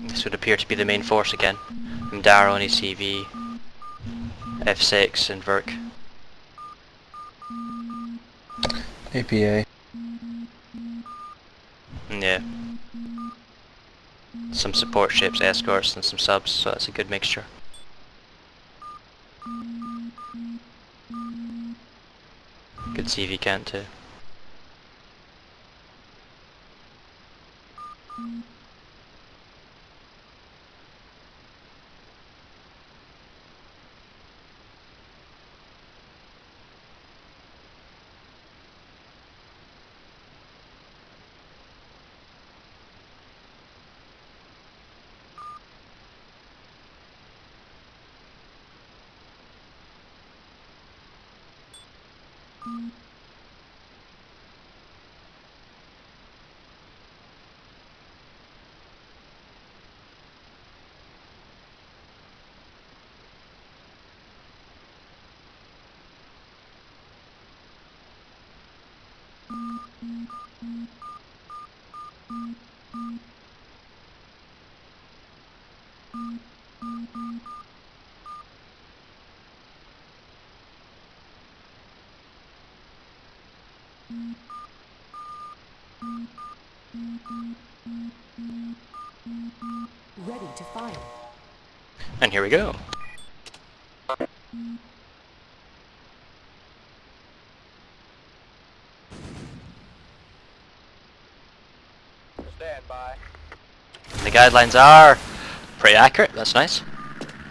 S1: This would appear to be the main force again. Darrow and ECV, F6 and Verk.
S2: APA.
S1: Yeah. Some support ships, escorts and some subs, so that's a good mixture. Good CV count too.
S6: Ready to fire.
S1: And here we go.
S3: Stand by.
S1: The guidelines are pretty accurate, that's nice.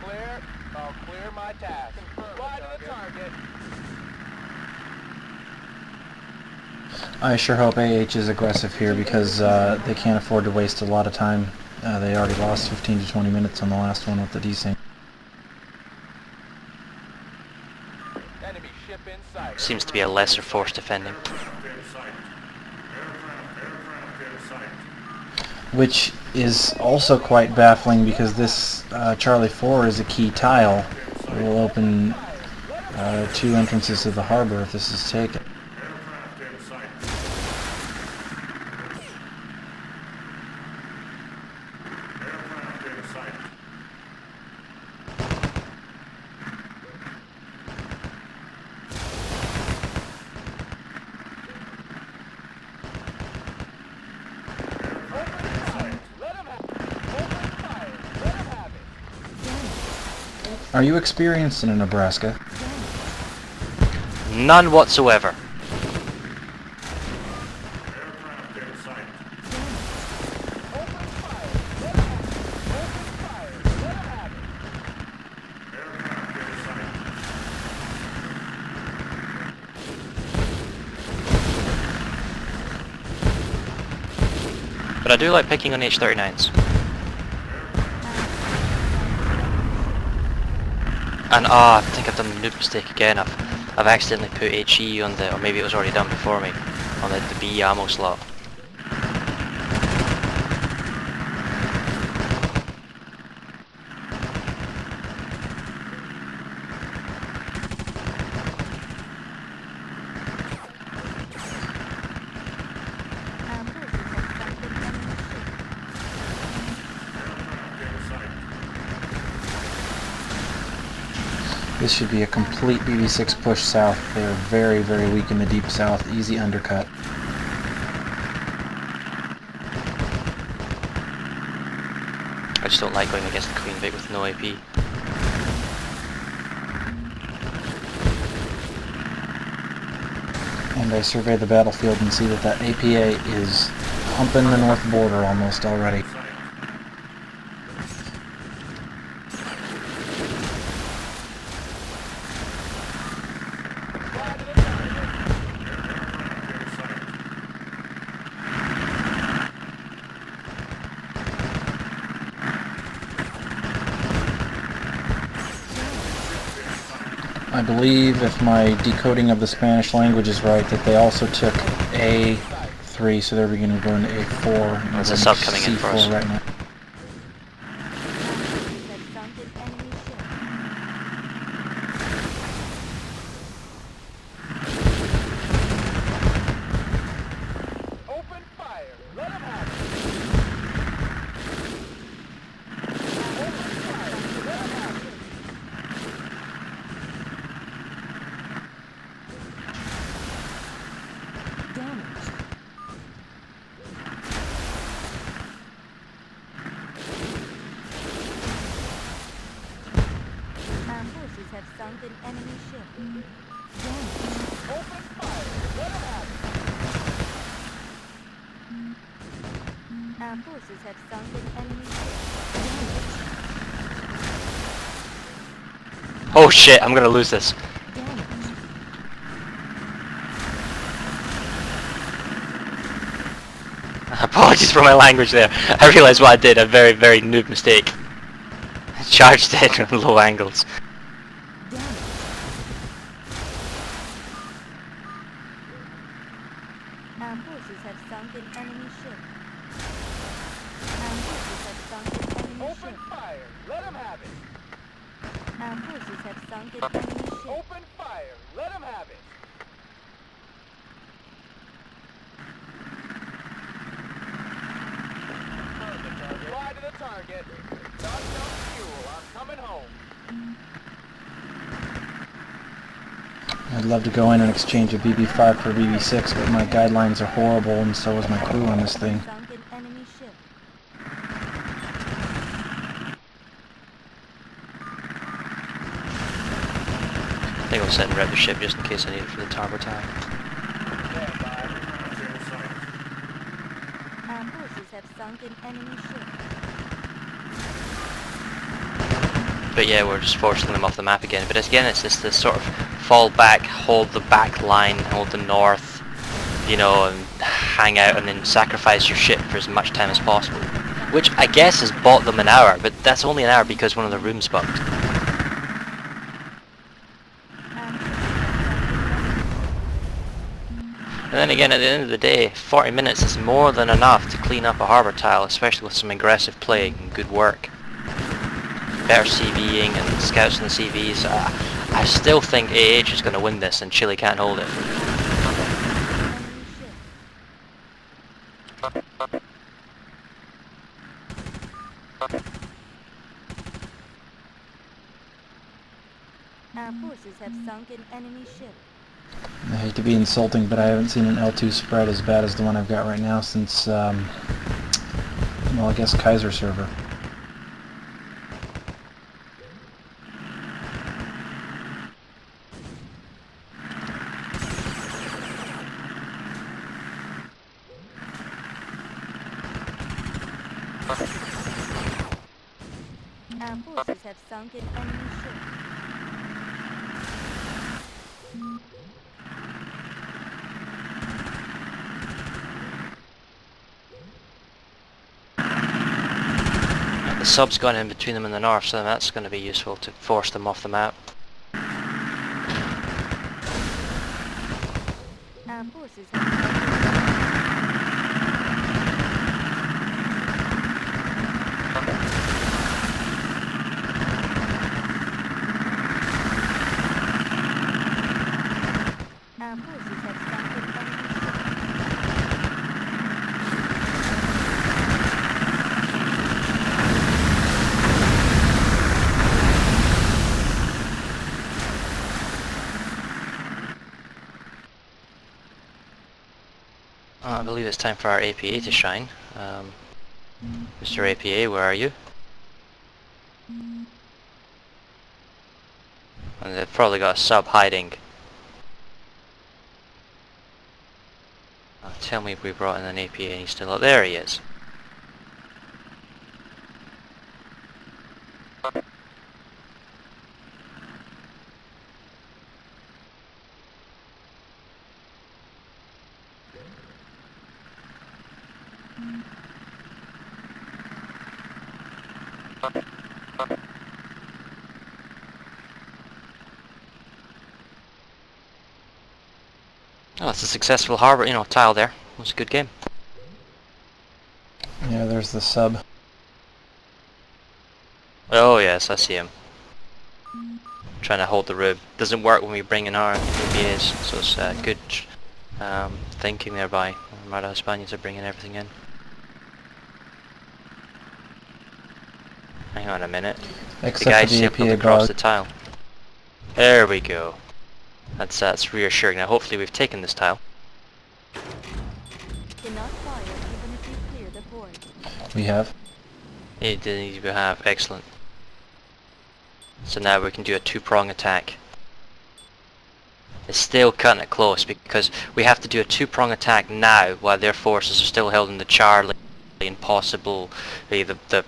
S3: Clear. I'll clear my task. Fly to the target.
S2: I sure hope AH is aggressive here because they can't afford to waste a lot of time. They already lost 15 to 20 minutes on the last one with the desync.
S3: Enemy ship in sight.
S1: Seems to be a lesser force defending.
S4: Aircraft in sight. Aircraft in sight.
S2: Which is also quite baffling because this Charlie 4 is a key tile. It will open 2 entrances to the harbor if this is taken.
S4: Aircraft in sight. Aircraft in sight.
S3: Let him have it. Open fire. Let him have it.
S2: Are you experienced in Nebraska?
S1: None whatsoever.
S4: Aircraft in sight.
S3: Open fire. Let him have it. Open fire. Let him have it.
S4: Aircraft in sight.
S1: But I do like picking on H-39s. And I think I've done the noob mistake again. I've accidentally put HE on the, or maybe it was already done before me, on the B ammo slot.
S2: This should be a complete BB6 push south. They are very, very weak in the deep south. Easy undercut.
S1: I just don't like going against the Queen Vic with no AP.
S2: And I survey the battlefield and see that that APA is humping the north border almost already. I believe, if my decoding of the Spanish language is right, that they also took A3, so they're beginning to go into A4. And
S1: There's a
S2: we're
S1: sub coming in for us.
S2: C4 right now.
S3: Open fire. Let him have it. Open fire. Let him have it.
S6: Damage.
S5: Our forces have sunk an enemy ship.
S3: Open fire. Let him have it.
S5: Our forces have sunk an enemy ship.
S1: Oh shit, I'm gonna lose this.
S6: Damage.
S1: Apologies for my language there. I realised what I did, a very, very noob mistake. I charged it from low angles.
S6: Damage.
S5: Our forces have sunk an enemy ship. Our forces have sunk an enemy
S3: Open
S5: ship.
S3: fire. Let him have it.
S5: Our forces have sunk an enemy ship.
S3: Open fire. Let him have it. Fly to the target. Not enough fuel. I'm coming home.
S2: I'd love to go in and exchange a BB5 for BB6, but my guidelines are horrible, and so is my crew on this thing.
S5: Sunk an enemy ship.
S1: I think I'll send red the ship just in case I need it for the Pre-Harbour Tile.
S3: Stand by.
S4: Roger, sight.
S5: Our forces have sunk an enemy ship.
S1: But yeah, we're just forcing them off the map again. But again, it's just this sort of fall back, hold the back line, hold the north, you know, and hang out and then sacrifice your ship for as much time as possible. Which I guess has bought them an hour, but that's only an hour because one of the rooms bugged. And then again, at the end of the day, 40 minutes is more than enough to clean up a harbour tile, especially with some aggressive play and good work. Better CVing and scouts in the CVs. I still think AH is going to win this and Chile can't hold it.
S5: Our forces have sunk an enemy ship.
S2: I hate to be insulting, but I haven't seen an L2 spread as bad as the one I've got right now since, well, I guess Kaiser server.
S5: Our forces have sunk an enemy ship.
S1: The sub's gone in between them in the north, so that's going to be useful to force them off the map.
S5: Our forces have Our forces have sunk an enemy ship.
S1: I believe it's time for our APA to shine. Mr. APA, where are you? And they've probably got a sub hiding. Tell me if we brought in an APA and he's still up. There he is. Oh, it's a successful harbour, tile there. It was a good game.
S2: Yeah, there's the sub.
S1: Oh yes, I see him. Trying to hold the rib. Doesn't work when we bring in our APAs, so it's good thinking there by Armada Hispania to bringing everything in. Hang on a minute. The
S2: Except
S1: guy
S2: for the
S1: sailed
S2: APA
S1: across
S2: bug.
S1: the tile. There we go. That's reassuring. Now hopefully we've taken this tile.
S5: Cannot fire even if you clear the port.
S2: We have.
S1: Indeed we have. Excellent. So now we can do a two-prong attack. It's still cutting it close because we have to do a two-prong attack now while their forces are still held in the Charlie and possibly the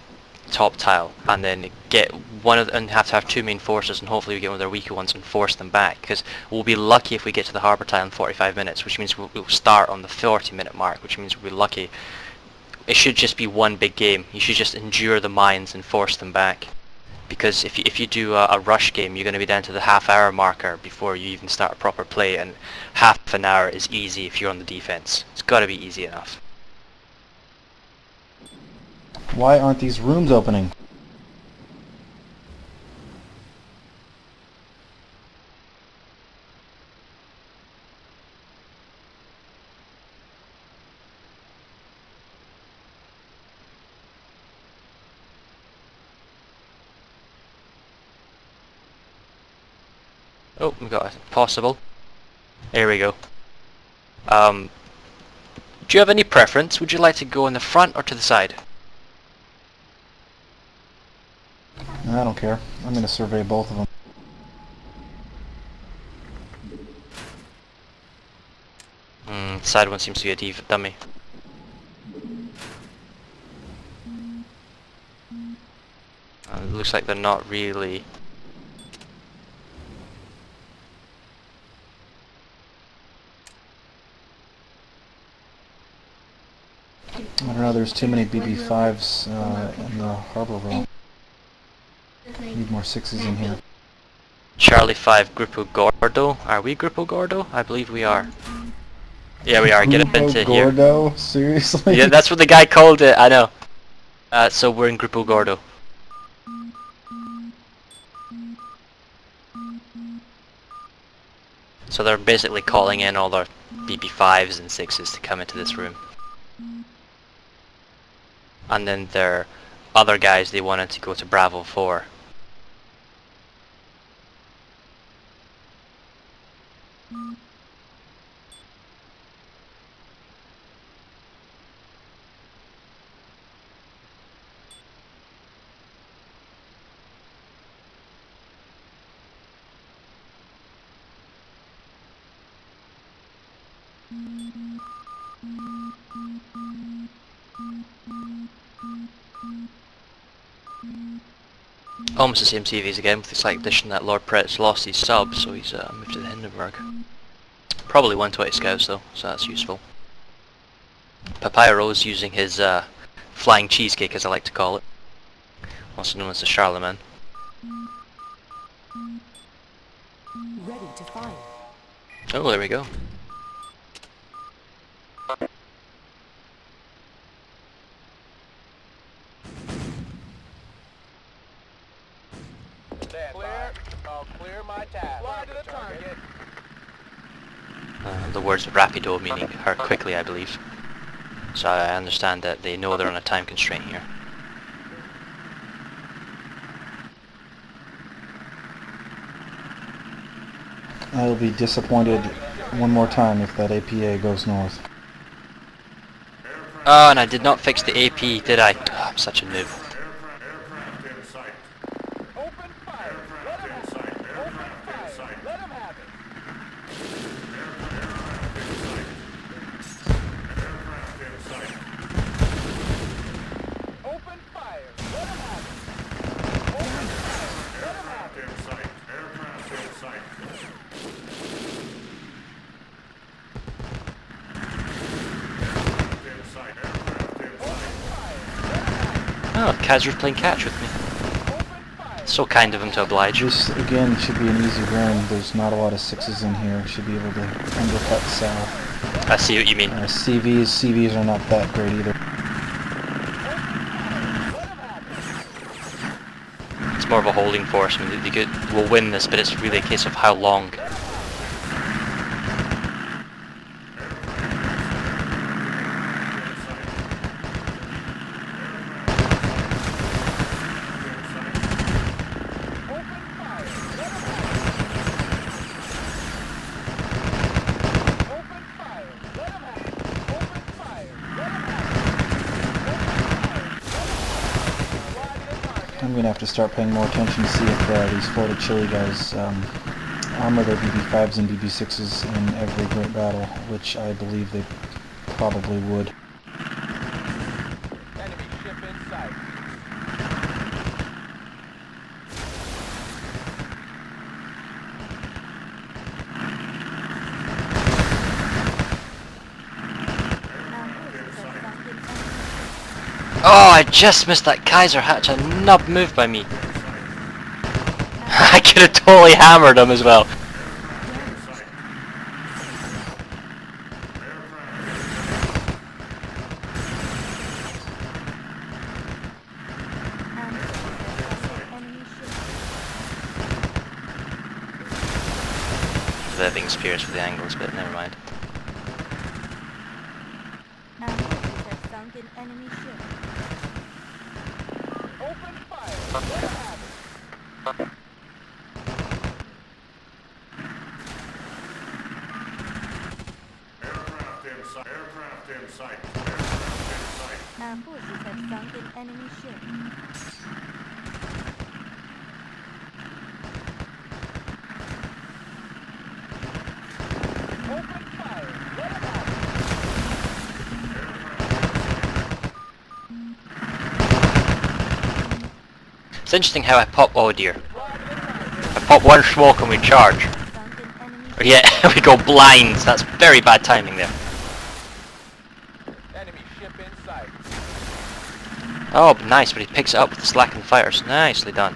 S1: top tile, and then get one of and have to have two main forces, and hopefully we get one of their weaker ones and force them back, because we'll be lucky if we get to the harbour tile in 45 minutes, which means we'll start on the 40-minute mark, which means we'll be lucky. It should just be one big game. You should just endure the mines and force them back, because if you do a rush game, you're going to be down to the half-hour marker before you even start a proper play, and half an hour is easy if you're on the defense. It's got to be easy enough.
S2: Why aren't these rooms opening?
S1: Oh, we got a possible. There we go. Do you have any preference? Would you like to go in the front or to the side?
S2: I don't care. I'm going to survey both of them.
S1: The side one seems to be a dummy. It looks like they're not really...
S2: I don't know, there's too many BB5s in the harbor row. Need more 6s in here.
S1: Charlie 5 Gruppo Gordo. Are we Gruppo Gordo? I believe we are. Yeah, we are. Get up into here.
S2: Gordo? Seriously?
S1: Yeah, that's what the guy called it. I know. So we're in Gruppo Gordo. So they're basically calling in all their BB5s and 6s to come into this room. And then their other guys, they wanted to go to Bravo 4. Almost the same TVs again, with the slight addition that Lord Pret's lost his sub, so he's moved to the Hindenburg. Probably 120 scouts though, so that's useful. Papyro's using his flying cheesecake, as I like to call it, also known as the Charlemagne.
S6: Ready to fire.
S1: Oh, there we go.
S3: Clear my task. Fly to the target.
S1: The words rapido meaning her quickly, I believe. So I understand that they know they're on a time constraint here.
S2: I'll be disappointed one more time if that APA goes north.
S1: Oh, and I did not fix the AP, did I? Oh, I'm such a noob.
S4: Aircraft in sight.
S3: Open fire. Let him have it. Open fire. Let him have it.
S4: Aircraft in sight.
S3: Open fire. Let him have it. Open fire. Let him have
S4: Aircraft in sight. Aircraft in sight. In sight. Aircraft in sight.
S1: Oh, Kazer's playing catch with me. So kind of him to oblige.
S2: This, again, should be an easy run. There's not a lot of 6s in here. Should be able to undercut south.
S1: I see what you mean.
S2: CVs are not that great either.
S1: It's more of a holding force. I mean, we'll win this, but it's really a case of how long.
S2: I'm going to have to start paying more attention to see if these Flota Chile guys armor their BB5s and BB6s in every great battle, which I believe they probably would.
S3: Enemy ship in sight.
S1: Oh, I just missed that Kaiser hatch. A nub move by me. I could have totally hammered him as well. They're being spears for the angles, but never mind.
S5: Ambushers have sunk an enemy ship.
S3: Open fire. Let him have it.
S4: sight. Aircraft in sight. Aircraft in sight.
S5: Our forces have sunk an enemy ship.
S3: Open fire. Let 'em out.
S1: It's interesting how I pop, oh dear. I pop one smoke and we charge.
S5: Sunk an enemy ship.
S1: Yeah, we go blind. That's very bad timing there.
S3: Enemy ship in sight.
S1: Oh, nice, but he picks it up with the slackened fires. Nicely done.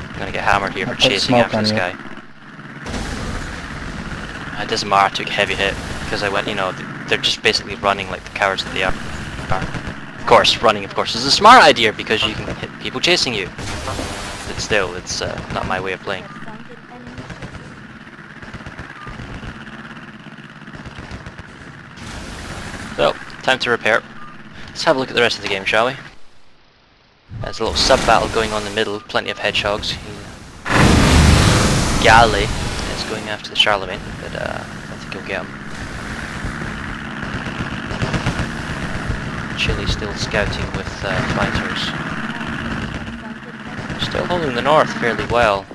S1: I'm gonna get hammered here
S2: I'll
S1: for
S2: put
S1: chasing
S2: smoke
S1: after
S2: on
S1: this
S2: you.
S1: guy. It doesn't matter, I took a heavy hit, because I went, you know, they're just basically running like the cowards that they are. Of course, running of course is a smart idea, because you can hit people chasing you. But still, it's not my way of playing.
S5: Have sunk an enemy ship.
S1: So, time to repair. Let's have a look at the rest of the game, shall we? There's a little sub-battle going on in the middle, plenty of hedgehogs. Galley is going after the Charlemagne, but I don't think he'll get him. Chile still scouting with fighters. Still holding the north fairly well.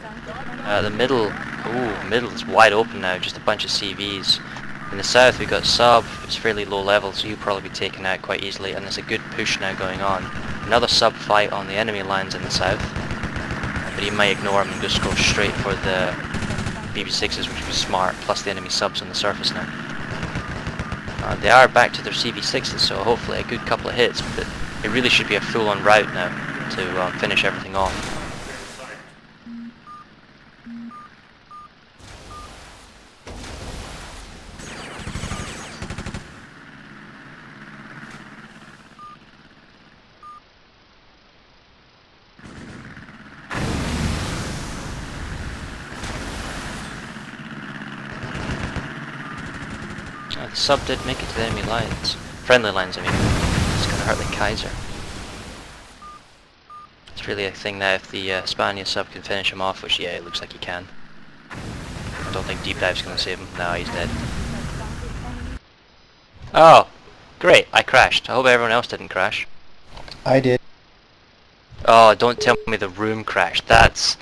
S1: The middle, middle is wide open now, just a bunch of CVs. In the south we've got sub, it's fairly low level, so he'll probably be taken out quite easily, and there's a good push now going on. Another sub fight on the enemy lines in the south, but he may ignore him and just go straight for the BB6s, which would be smart, plus the enemy subs on the surface now. They are back to their CV6s, so hopefully a good couple of hits, but it really should be a full-on rout now to finish everything off. The sub did make it to the enemy lines. Friendly lines, I mean. It's gonna hurt the Kaiser. It's really a thing that if the Hispania sub can finish him off, which yeah, it looks like he can. I don't think deep dive's gonna save him. No, he's dead. Oh, great! I crashed. I hope everyone else didn't crash.
S2: I did.
S1: Oh, don't tell me the room crashed. That's